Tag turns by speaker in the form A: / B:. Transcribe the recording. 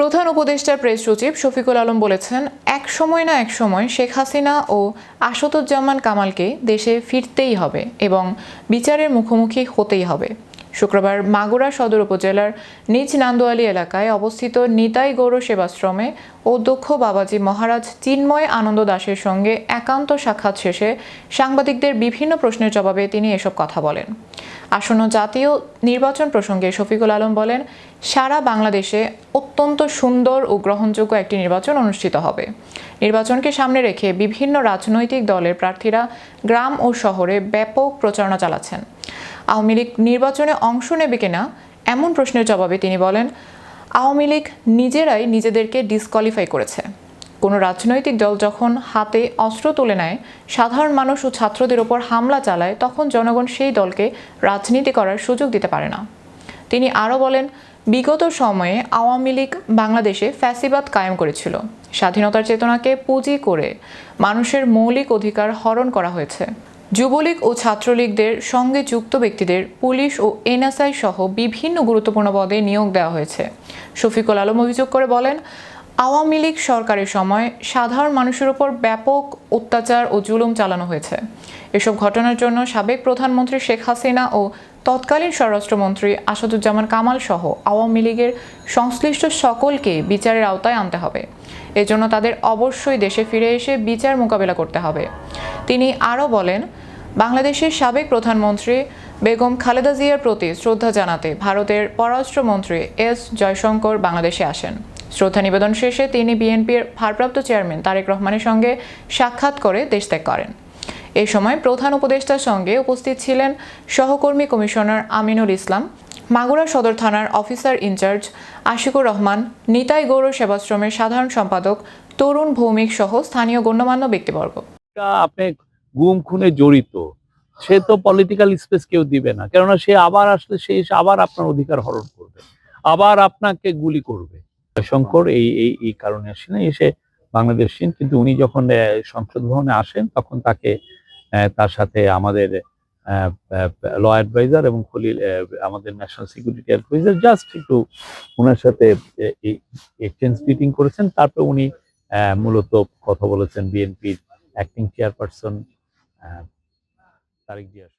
A: প্রধান উপদেষ্টা প্রেস সচিব শফিকুল আলম বলেছেন, এক সময় না এক সময় শেখ হাসিনা ও আসাদুজ্জামান কামালকে দেশে ফিরতেই হবে এবং বিচারের মুখোমুখি হতেই হবে। শুক্রবার মাগুরা সদর উপজেলার নিজ নান্দোয়ালী এলাকায় অবস্থিত নিতাই গৌর সেবাশ্রমে অধ্যক্ষ বাবাজি মহারাজ চিন্ময় আনন্দ দাসের সঙ্গে একান্ত সাক্ষাৎ শেষে সাংবাদিকদের বিভিন্ন প্রশ্নের জবাবে তিনি এসব কথা বলেন। আসন্ন জাতীয় নির্বাচন প্রসঙ্গে শফিকুল আলম বলেন, সারা বাংলাদেশে অত্যন্ত সুন্দর ও গ্রহণযোগ্য একটি নির্বাচন অনুষ্ঠিত হবে। নির্বাচনকে সামনে রেখে বিভিন্ন রাজনৈতিক দলের প্রার্থীরা গ্রাম ও শহরে ব্যাপক প্রচারণা চালাচ্ছেন। আওয়ামী লীগ নির্বাচনে অংশ নেবে কিনা এমন প্রশ্নের জবাবে তিনি বলেন, আওয়ামী লীগ নিজেরাই নিজেদেরকে ডিসকোয়ালিফাই করেছে। কোনো রাজনৈতিক দল যখন হাতে অস্ত্র তুলে নেয়, সাধারণ মানুষ ও ছাত্রদের ওপর হামলা চালায়, তখন জনগণ সেই দলকে রাজনীতি করার সুযোগ দিতে পারে না। তিনি আরও বলেন, বিগত সময়ে আওয়ামী লীগ বাংলাদেশে ফ্যাসিবাদ কায়েম করেছিল। স্বাধীনতার চেতনাকে পুঁজি করে মানুষের মৌলিক অধিকার হরণ করা হয়েছে। যুবলীগ ও ছাত্রলীগদের সঙ্গে যুক্ত ব্যক্তিদের পুলিশ ও এনএসআই সহ বিভিন্ন গুরুত্বপূর্ণ পদে নিয়োগ দেওয়া হয়েছে। শফিকুল আলম অভিযোগ করে বলেন, আওয়ামী লীগ সরকারের সময় সাধারণ মানুষের উপর ব্যাপক অত্যাচার ও জুলুম চালানো হয়েছে। এসব ঘটনার জন্য সাবেক প্রধানমন্ত্রী শেখ হাসিনা ও তৎকালীন স্বরাষ্ট্রমন্ত্রী আসাদুজ্জামান কামাল সহ আওয়ামী লীগের সংশ্লিষ্ট সকলকে বিচারের আওতায় আনতে হবে। এজন্য তাদের অবশ্যই দেশে ফিরে এসে বিচার মোকাবেলা করতে হবে। তিনি আরও বলেন, বাংলাদেশের সাবেক প্রধানমন্ত্রী বেগম খালেদা জিয়ার প্রতি শ্রদ্ধা জানাতে ভারতের পররাষ্ট্রমন্ত্রী এস জয়শঙ্কর বাংলাদেশে আসেন। শ্রদ্ধা নিবেদন শেষে তিনি বিএনপির ভারপ্রাপ্ত চেয়ারম্যান তারেক রহমানের সঙ্গে সাক্ষাৎ করে দেশ ত্যাগ করেন। এ সময় প্রধান উপদেষ্টার সঙ্গে উপস্থিত ছিলেন সহকর্মী কমিশনার আমিনুল ইসলাম, মাগুরা সদর থানার অফিসার ইনচার্জ আশিকুর রহমান, নিতাই গৌর সেবাশ্রমের সাধারণ সম্পাদক তরুণ ভৌমিক সহ স্থানীয় গণ্যমান্য ব্যক্তিবর্গ।
B: আপনি গুম খুনে জড়িত, সে তো পলিটিক্যাল স্পেস কেউ দিবে না, কেননা সে আবার আসলে সে আবার আপনার অধিকার হরণ করবে, আবার আপনাকে গুলি করবে। শঙ্কর এই কারণে আসেন, এসে বাংলাদেশীন, কিন্তু উনি যখন সংসদ ভবনে আসেন তখন তাকে তার সাথে আমাদের ল অ্যাডভাইজার এবং খলিল আমাদের ন্যাশনাল সিকিউরিটি অ্যাডভাইজার জাস্ট একটু ওনার সাথে এক্সচেঞ্জ মিটিং করেছেন। তারপর উনি মূলত কথা বলেছেন বিএনপির অ্যাক্টিং চেয়ারপারসন তারেক জিয়া।